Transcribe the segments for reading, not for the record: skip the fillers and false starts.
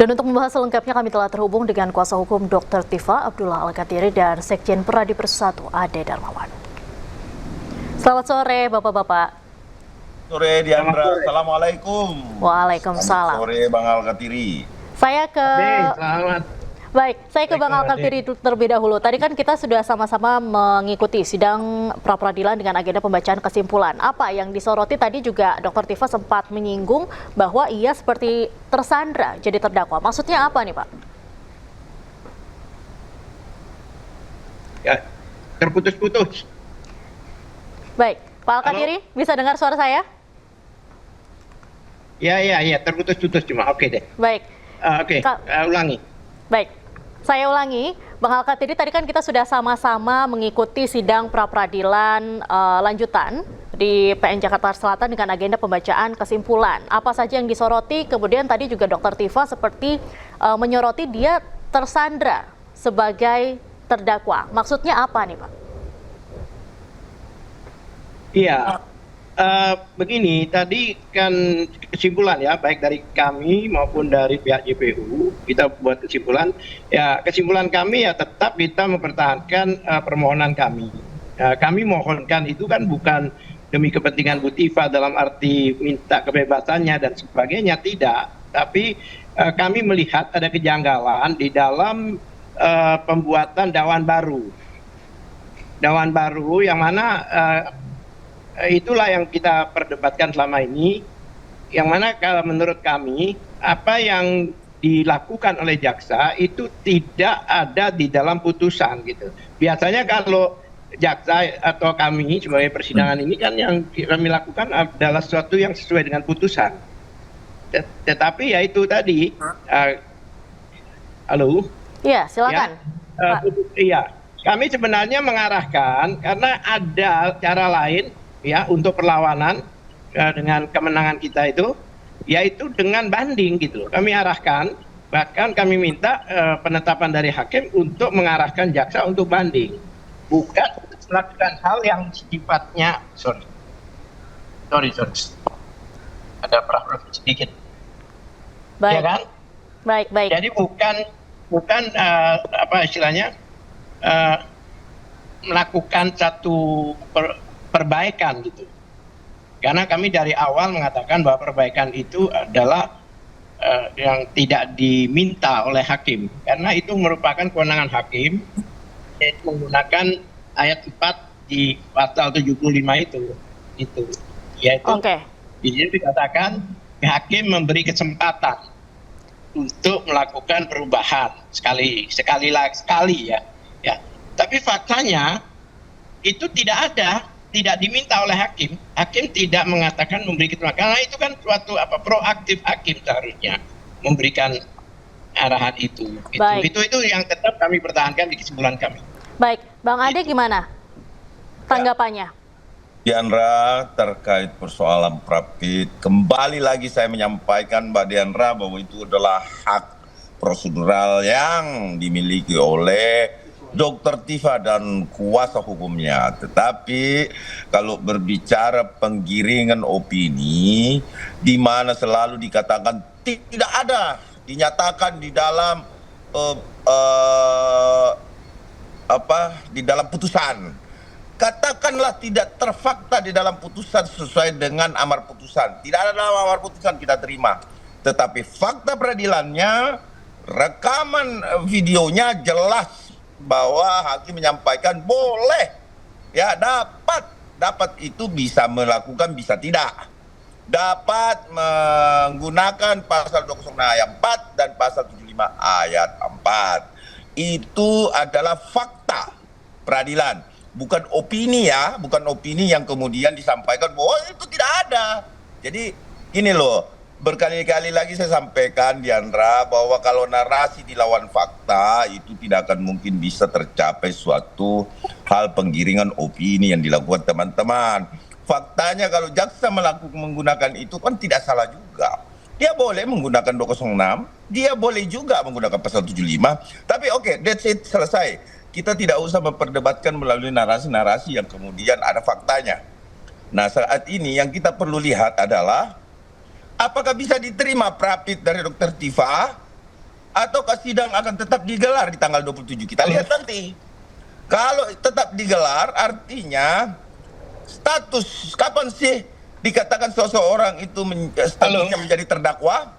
Dan untuk membahas selengkapnya kami telah terhubung dengan kuasa hukum Dr. Tifa Abdullah Al-Katiri dan Sekjen Peradi Persatu Ade Darmawan. Selamat sore Bapak-Bapak. Sore Diandra, Assalamualaikum. Waalaikumsalam. Selamat sore Bang Al-Katiri. Saya ke Selamat. Baik, saya ke Bang Al-Katiri terlebih dahulu. Tadi kan kita sudah sama-sama mengikuti sidang pra-peradilan dengan agenda pembacaan kesimpulan. Apa yang disoroti tadi juga Dr. Tifa sempat menyinggung bahwa ia seperti tersandra jadi terdakwa. Maksudnya apa nih Pak? Ya, terputus-putus. Baik, Pak Al-Katiri bisa dengar suara saya? Ya, terputus-putus cuma. Oke deh. Baik. Ulangi. Baik. Saya ulangi, Bang Al-Katiri, tadi kan kita sudah sama-sama mengikuti sidang pra-peradilan lanjutan di PN Jakarta Selatan dengan agenda pembacaan kesimpulan. Apa saja yang disoroti, kemudian tadi juga Dr. Tifa seperti menyoroti dia tersandra sebagai terdakwa. Maksudnya apa nih Pak? Iya, begini, tadi kan kesimpulan ya, baik dari kami maupun dari pihak JPU, kita buat kesimpulan. Ya, kesimpulan kami ya tetap kita mempertahankan permohonan kami. Kami mohonkan itu kan bukan demi kepentingan Bu Tifa dalam arti minta kebebasannya dan sebagainya, tidak. Tapi kami melihat ada kejanggalan di dalam pembuatan dakwaan baru. Dakwaan baru yang mana itulah yang kita perdebatkan selama ini, yang mana kalau menurut kami apa yang dilakukan oleh jaksa itu tidak ada di dalam putusan gitu. Biasanya kalau jaksa atau kami sebagai persidangan ini kan yang kami lakukan adalah sesuatu yang sesuai dengan putusan. Tetapi ya itu tadi, halo? Iya, silakan. Iya, kami sebenarnya mengarahkan karena ada cara lain ya untuk perlawanan dengan kemenangan kita itu, yaitu dengan banding gitu. Kami arahkan, bahkan kami minta penetapan dari hakim untuk mengarahkan jaksa untuk banding, bukan melakukan hal yang sifatnya sorry ada problem sedikit. Baik. Ya kan? Baik. Jadi bukan apa istilahnya melakukan satu perbaikan gitu. Karena kami dari awal mengatakan bahwa perbaikan itu adalah yang tidak diminta oleh hakim. Karena itu merupakan kewenangan hakim, yaitu menggunakan ayat 4 di pasal 75 itu. Yaitu di sini dikatakan hakim memberi kesempatan untuk melakukan perubahan sekali ya. Tapi faktanya itu tidak ada. Tidak diminta oleh hakim tidak mengatakan memberi kesempatan, karena itu kan suatu proaktif hakim seharusnya memberikan arahan itu. Itu yang tetap kami pertahankan di kesimpulan kami. Baik, Bang Ade gimana tanggapannya? Diandra, terkait persoalan Prapit, kembali lagi saya menyampaikan Mbak Diandra bahwa itu adalah hak prosedural yang dimiliki oleh Dr. Tifa dan kuasa hukumnya. Tetapi kalau berbicara penggiringan opini, di mana selalu dikatakan tidak ada, dinyatakan di dalam di dalam putusan. Katakanlah tidak terfakta di dalam putusan sesuai dengan amar putusan. Tidak ada dalam amar putusan kita terima. Tetapi fakta peradilannya, rekaman videonya jelas bahwa hakim menyampaikan boleh, ya dapat itu bisa melakukan, bisa tidak. Dapat menggunakan pasal 206 ayat 4 dan pasal 75 ayat 4. Itu adalah fakta peradilan, bukan opini ya, bukan opini yang kemudian disampaikan bahwa itu tidak ada. Jadi ini loh, berkali-kali lagi saya sampaikan Diandra bahwa kalau narasi dilawan fakta itu tidak akan mungkin bisa tercapai suatu hal penggiringan opini yang dilakukan teman-teman. Faktanya kalau jaksa menggunakan itu kan tidak salah juga. Dia boleh menggunakan 206, dia boleh juga menggunakan pasal 75. Tapi oke, that's it, selesai. Kita tidak usah memperdebatkan melalui narasi-narasi yang kemudian ada faktanya. Nah, saat ini yang kita perlu lihat adalah apakah bisa diterima Prapit dari Dr. Tifa ataukah sidang akan tetap digelar di tanggal 27? Kita lihat nanti. Kalau tetap digelar, artinya status kapan sih dikatakan seseorang itu statusnya menjadi terdakwa?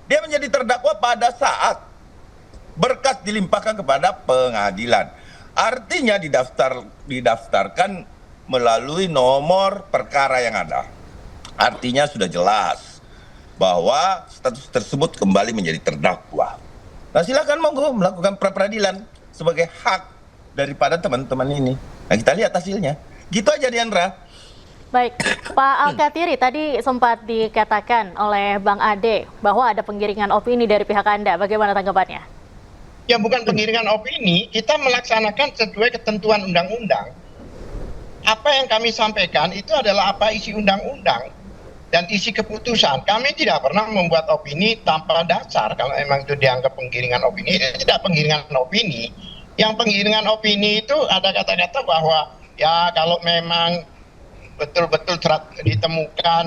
Dia menjadi terdakwa pada saat berkas dilimpahkan kepada pengadilan. Artinya didaftarkan melalui nomor perkara yang ada. Artinya sudah jelas bahwa status tersebut kembali menjadi terdakwa. Nah, silakan monggo melakukan pra peradilan sebagai hak daripada teman-teman ini. Nah, kita lihat hasilnya. Gitu aja, Diandra. Baik, Pak Alkatiri, tadi sempat dikatakan oleh Bang Ade bahwa ada penggiringan opini dari pihak Anda. Bagaimana tanggapannya? Ya, bukan penggiringan opini, kita melaksanakan sesuai ketentuan undang-undang. Apa yang kami sampaikan itu adalah apa isi undang-undang dan isi keputusan. Kami tidak pernah membuat opini tanpa dasar. Kalau memang itu dianggap penggiringan opini, itu tidak penggiringan opini. Yang penggiringan opini itu ada kata-kata bahwa ya kalau memang betul-betul ditemukan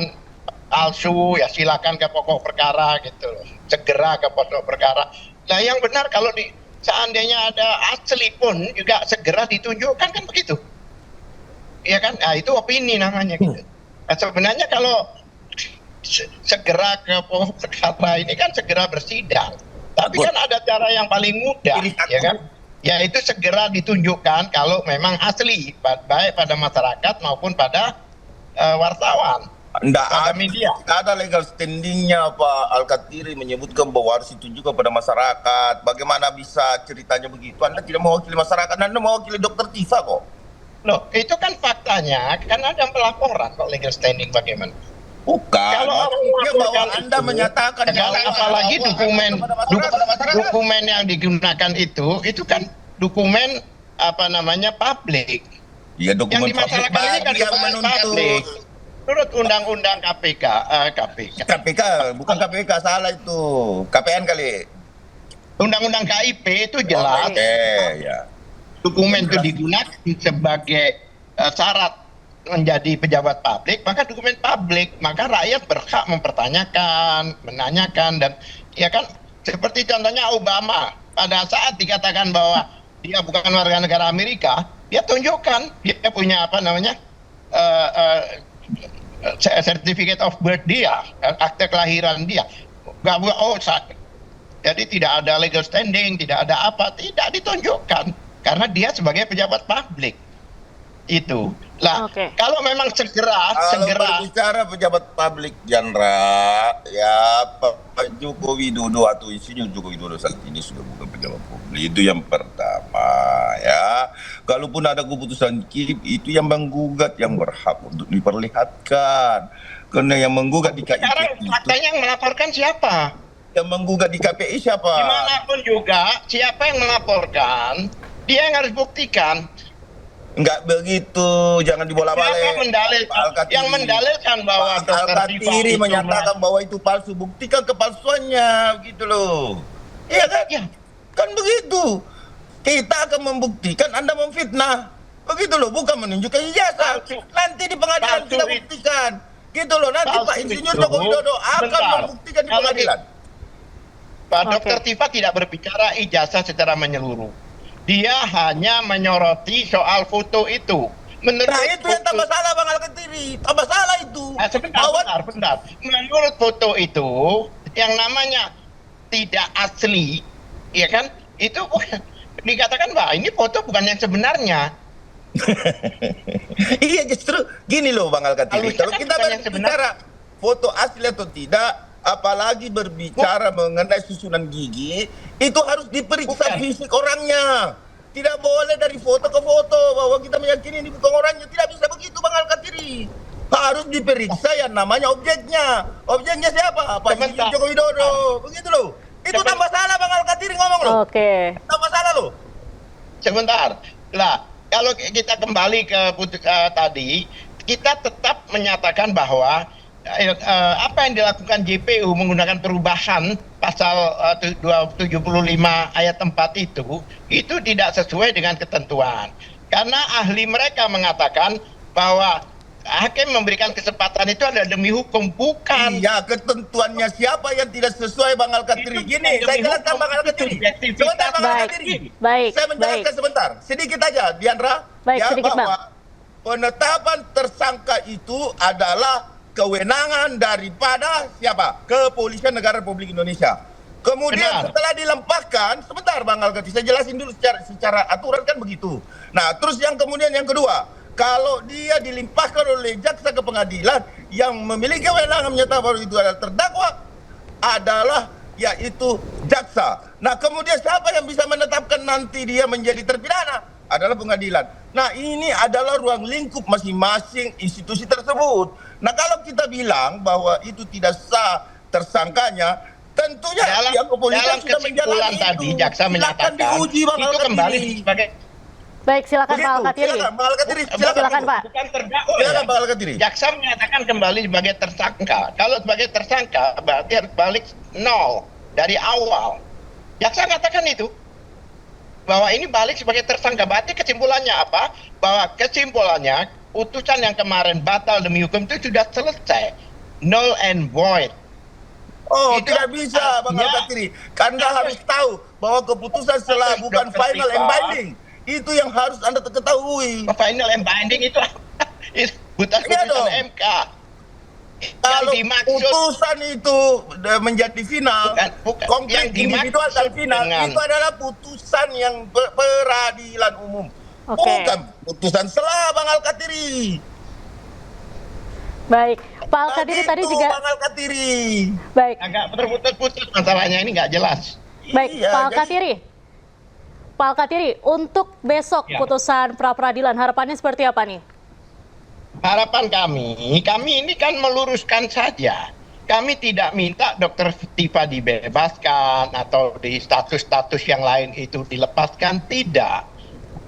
palsu, ya silakan ke pokok perkara gitu loh. Segera ke pokok perkara. Nah, yang benar kalau seandainya ada asli pun juga segera ditunjukkan, kan begitu. Ya kan? Nah, itu opini namanya gitu. Nah, sebenarnya kalau segera ke pokok perkara ini kan segera bersidang. Tapi kan ada cara yang paling mudah, ya kan? Yaitu segera ditunjukkan kalau memang asli, baik pada masyarakat maupun pada wartawan. Pada media. Tidak ada legal standingnya Pak Alkatiri menyebutkan bahwa harus ditunjukkan pada masyarakat. Bagaimana bisa ceritanya begitu? Anda tidak mewakili masyarakat, Anda mewakili Dr. Tifa kok. Loh, itu kan faktanya, kan ada pelaporan kok legal standing bagaimana? Bukan. Kalau orang bahwa Anda menyatakan apalagi dokumen yang digunakan itu kan dokumen apa namanya publik. Iya, dokumen yang dimasalahkan ini kan yang dokumen menuntut. publik. Menurut undang-undang KPK, bukan KPK, salah itu. KPN kali. Undang-undang KIP itu jelas. Ya. Dokumen itu digunakan sebagai syarat menjadi pejabat publik, maka dokumen publik, maka rakyat berhak mempertanyakan, menanyakan, dan ya kan seperti contohnya Obama pada saat dikatakan bahwa dia bukan warga negara Amerika, dia tunjukkan dia punya apa namanya certificate of birth dia, akte kelahiran dia, jadi tidak ada legal standing, tidak ada apa, tidak ditunjukkan. Karena dia sebagai pejabat publik itu. Lah, kalau memang segera berbicara pejabat publik, Jandra, ya Pak Joko Widodo atau Insinyur Joko Widodo saat ini sudah bukan pejabat publik. Itu yang pertama, ya. Kalaupun ada keputusan KIP, itu yang menggugat yang berhak untuk diperlihatkan. Karena yang menggugat di KIP itu. Faktanya yang melaporkan siapa? Yang menggugat di KPI siapa? Dimanapun juga, siapa yang melaporkan? Dia yang harus buktikan. Enggak begitu, jangan dibolak-balik. Yang mendalilkan bahwa Alkatiri menyatakan bahwa itu palsu, buktikan kepalsuannya, gitu loh. Iya kan? Ya. Kan begitu. Kita akan membuktikan Anda memfitnah. Begitu loh, bukan menunjukkan ijazah. Nanti di pengadilan kita buktikan. Gitu loh, nanti Pak Insinyur Joko Widodo akan membuktikan di pengadilan. Pak Dr. Tifa tidak berbicara ijazah secara menyeluruh. Dia hanya menyoroti soal foto itu. Menurut itu yang tambah salah Bang Alkatiri, tambah salah itu. Sebentar. Menurut foto itu, yang namanya tidak asli, ya kan? Itu dikatakan bahwa ini foto bukan yang sebenarnya. Iya, justru gini loh Bang Alkatiri. Kalau kita berbicara foto asli atau tidak, apalagi berbicara mengenai susunan gigi, itu harus diperiksa fisik orangnya. Tidak boleh dari foto ke foto bahwa kita meyakini ini bukan orangnya. Tidak bisa begitu Bang Alkatiri. Harus diperiksa yang namanya objeknya. Objeknya siapa? Pak Insinyur Joko Widodo. Begitu loh. Itu tambah salah Bang Alkatiri ngomong loh. Tambah salah loh. Sebentar. Lah, kalau kita kembali ke tadi, kita tetap menyatakan bahwa apa yang dilakukan JPU menggunakan perubahan pasal 275 ayat 4 itu tidak sesuai dengan ketentuan. Karena ahli mereka mengatakan bahwa hakim memberikan kesempatan itu adalah demi hukum, bukan. Iya, ketentuannya siapa yang tidak sesuai Bang Al-Katiri. Gini, saya jelaskan Bang Al-Katiri. Sebentar Bang Al-Katiri. Baik, Saya menjelaskan sebentar. Sedikit aja, Diandra. Baik, sedikit, Bang. bahwa penetapan tersangka itu adalah kewenangan daripada siapa? Kepolisian Negara Republik Indonesia. Kemudian Benar. setelah dilempahkan, sebentar Bang Al-Katiri, saya jelasin dulu secara aturan kan begitu. Nah, terus yang kemudian yang kedua, kalau dia dilimpahkan oleh jaksa ke pengadilan yang memiliki kewenangan menyatakan bahwa itu adalah terdakwa adalah yaitu jaksa. Nah, kemudian siapa yang bisa menetapkan nanti dia menjadi terpidana? Adalah pengadilan. Nah, ini adalah ruang lingkup masing-masing institusi tersebut. Nah, kalau kita bilang bahwa itu tidak sah tersangkanya, tentunya pihak kepolisian dalam sudah kesimpulan menjalani tadi itu. jaksa Silakan menyatakan diuji Bang itu Al-Katiri. kembali sebagai Baik, silakan Begitu. Pak Al-Katiri. Silakan Bang Al-Katiri. Silakan, Pak. bukan terdakwa. Silakan Ya. Bang Al-Katiri. Jaksa menyatakan kembali sebagai tersangka. Kalau sebagai tersangka berarti harus balik nol dari awal. Jaksa katakan itu bahwa ini balik sebagai tersangka. Berarti kesimpulannya apa? Bahwa kesimpulannya putusan yang kemarin batal demi hukum itu sudah selesai, null and void. Oh, Itu tidak bisa Bang artinya- Al-Katiri. Anda harus tahu bahwa keputusan setelah Harus, bukan Dr. final and Tika. binding. Itu yang harus Anda ketahui. Final and binding itu itu bukan Iya putusan dong. MK. Kalau dimaksud- putusan itu menjadi final, Bukan. konkret Yang individual dan dimaksud final, dengan- itu adalah putusan yang peradilan umum. Oke. Bukan putusan selah Bang Al-Katiri. Baik, Pak Al-Katiri tadi Begitu, juga Bang Al-Katiri. baik. Agak putus-putus masalahnya ini nggak jelas. Baik, Iya, Pak jadi- Al-Katiri. Pak Al-Katiri, untuk besok Ya. putusan pra peradilan harapannya seperti apa nih? Harapan kami ini kan meluruskan saja. Kami tidak minta Dr. Tiva dibebaskan atau di status-status yang lain itu dilepaskan, tidak.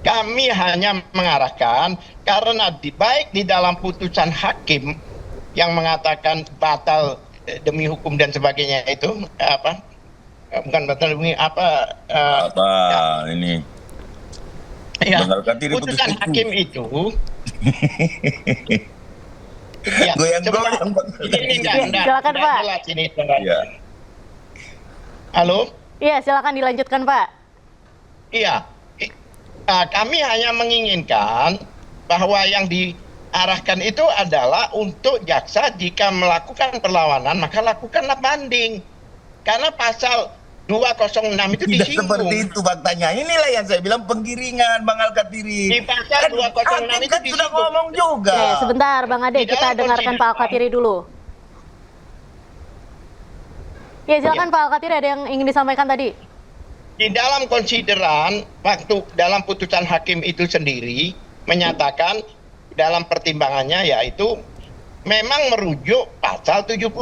Kami hanya mengarahkan karena baik di dalam putusan hakim yang mengatakan batal demi hukum dan sebagainya itu bukan batal demi Ini? ya, Bang Al-Katiri putus putusan kuku. hakim itu ya, Goyang-goyang, Bang. ini enggak Silakan, Pak. jelas ini sebenarnya. Iya. Halo? Iya, silakan dilanjutkan, Pak. Iya. Kami hanya menginginkan bahwa yang diarahkan itu adalah untuk jaksa jika melakukan perlawanan maka lakukanlah banding. Karena pasal 206 itu Tidak disinggung. seperti itu faktanya. Inilah yang saya bilang penggiringan Bang Al-Katiri. Di pasal 206 hakim itu kan sudah disinggung. ngomong juga. Oke, sebentar Bang Ade, Di kita dalam dengarkan Pak Al-Katiri dulu. Ya, silakan Pak Al-Katiri, ada yang ingin disampaikan tadi. Di dalam konsideran waktu dalam putusan hakim itu sendiri menyatakan dalam pertimbangannya yaitu memang merujuk pasal 75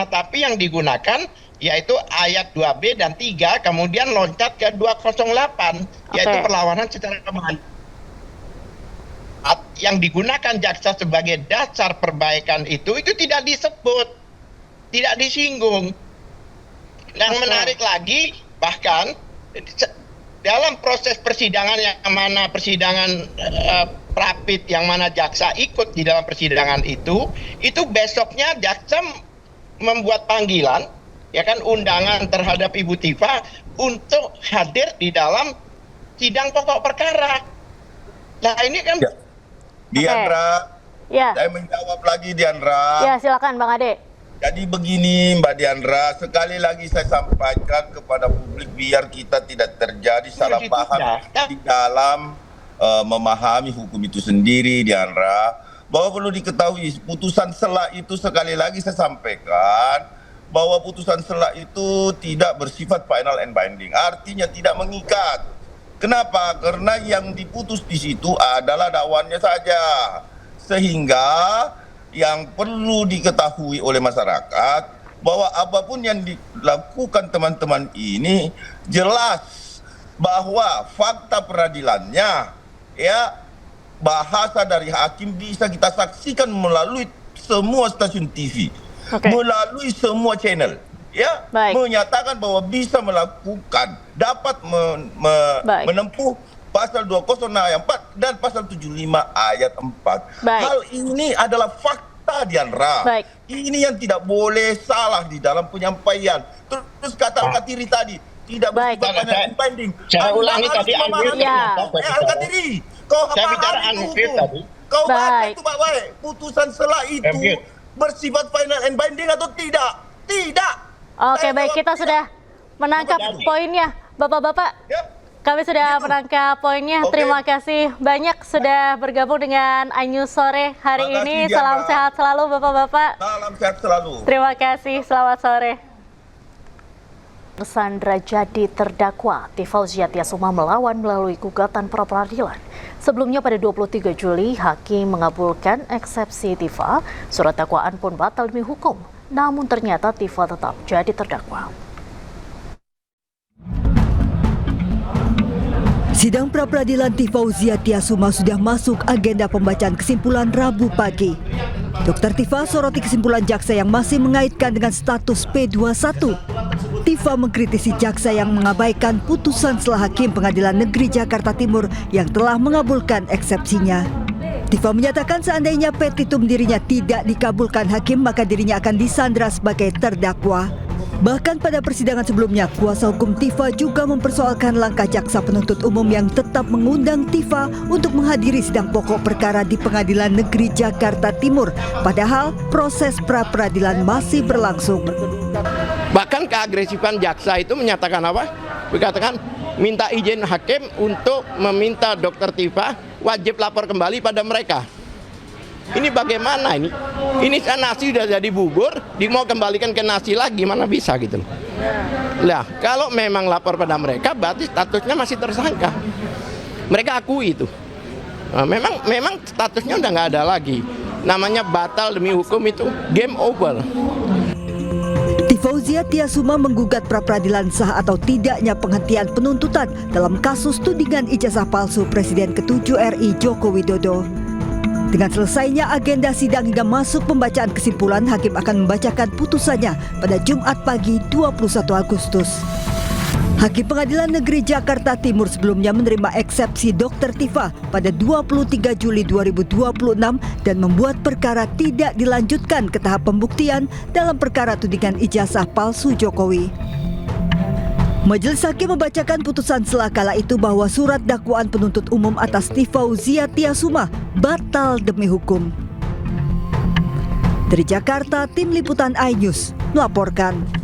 tapi yang digunakan yaitu ayat 2B dan 3 kemudian loncat ke 208 yaitu Oke. perlawanan secara kebal. Yang digunakan jaksa sebagai dasar perbaikan itu tidak disebut, tidak disinggung. Yang menarik lagi bahkan dalam proses persidangan yang mana persidangan prapit yang mana jaksa ikut di dalam persidangan itu besoknya jaksa membuat panggilan ya kan undangan terhadap Ibu Tiva untuk hadir di dalam sidang pokok perkara. Nah ini kan Ya. Diandra, Ya, saya menjawab lagi Diandra. ya silakan Bang Ade. Jadi begini Mbak Diandra, sekali lagi saya sampaikan kepada publik biar kita tidak terjadi salah paham di dalam memahami hukum itu sendiri Diandra. Bahwa perlu diketahui putusan selah itu sekali lagi saya sampaikan bahwa putusan selah itu tidak bersifat final and binding, artinya tidak mengikat. Kenapa? Karena yang diputus di situ adalah dakwaannya saja. Sehingga yang perlu diketahui oleh masyarakat bahwa apapun yang dilakukan teman-teman ini jelas bahwa fakta peradilannya ya bahasa dari hakim bisa kita saksikan melalui semua stasiun TV, melalui semua channel ya. Baik. Menyatakan bahwa bisa melakukan dapat menempuh pasal 20 ayat 4 dan pasal 75 ayat 4. Baik. Hal ini adalah fakta, Diandra. Baik. Ini yang tidak boleh salah di dalam penyampaian. Terus kata Al-Katiri tadi tidak Baik. bersifat final and binding. Saya Anda ulangi harus tadi, memahami. Ya. Al-Katiri, kau Saya bicara pahami itu. unfair tadi. Kau baca Baik. itu baik-baik. Putusan selah itu Unfair. bersifat final and binding atau tidak? Tidak. Oke, Saya baik, jawab kita tidak. sudah menangkap Jadi. poinnya, Bapak-bapak. Ya. Kami sudah menangkap poinnya. Oke. Terima kasih banyak sudah bergabung dengan iNews sore hari Terima kasih, ini. Diana. Salam sehat selalu, Bapak-bapak. Salam sehat selalu. Terima kasih. Selamat sore. Tersandra jadi terdakwa, Tifauzi Tiasuma melawan melalui gugatan pra peradilan. Sebelumnya pada 23 Juli, hakim mengabulkan eksepsi Tifa. Surat dakwaan pun batal demi hukum. Namun ternyata Tifa tetap jadi terdakwa. Sidang pra-peradilan Tifauzi Tiasuma sudah masuk agenda pembacaan kesimpulan Rabu pagi. Dr. Tifa soroti kesimpulan jaksa yang masih mengaitkan dengan status P21. Tifa mengkritisi jaksa yang mengabaikan putusan selah hakim Pengadilan Negeri Jakarta Timur yang telah mengabulkan eksepsinya. Tifa menyatakan seandainya petitum dirinya tidak dikabulkan hakim, maka dirinya akan disandra sebagai terdakwa. Bahkan pada persidangan sebelumnya, kuasa hukum Tifa juga mempersoalkan langkah jaksa penuntut umum yang tetap mengundang Tifa untuk menghadiri sidang pokok perkara di Pengadilan Negeri Jakarta Timur. Padahal proses pra-peradilan masih berlangsung. Bahkan keagresifan jaksa itu menyatakan apa? Dikatakan minta izin hakim untuk meminta Dr. Tifa wajib lapor kembali pada mereka. Ini bagaimana ini? Ini nasi sudah jadi bubur, mau kembalikan ke nasi lagi, mana bisa gitu. Lah, kalau memang lapor pada mereka, berarti statusnya masih tersangka. Mereka akui itu. Nah, memang statusnya udah nggak ada lagi. Namanya batal demi hukum itu game over. Tifauzi Tiasuma menggugat pra-peradilan sah atau tidaknya penghentian penuntutan dalam kasus tudingan ijazah palsu Presiden ke-7 RI Joko Widodo. Dengan selesainya agenda sidang hingga masuk pembacaan kesimpulan, hakim akan membacakan putusannya pada Jumat pagi 21 Agustus. Hakim Pengadilan Negeri Jakarta Timur sebelumnya menerima eksepsi Dr. Tifa pada 23 Juli 2026 dan membuat perkara tidak dilanjutkan ke tahap pembuktian dalam perkara tudingan ijazah palsu Jokowi. Majelis Hakim membacakan putusan selah kala itu bahwa surat dakwaan penuntut umum atas Tifauzi Tiasuma batal demi hukum. Dari Jakarta, Tim Liputan iNews melaporkan.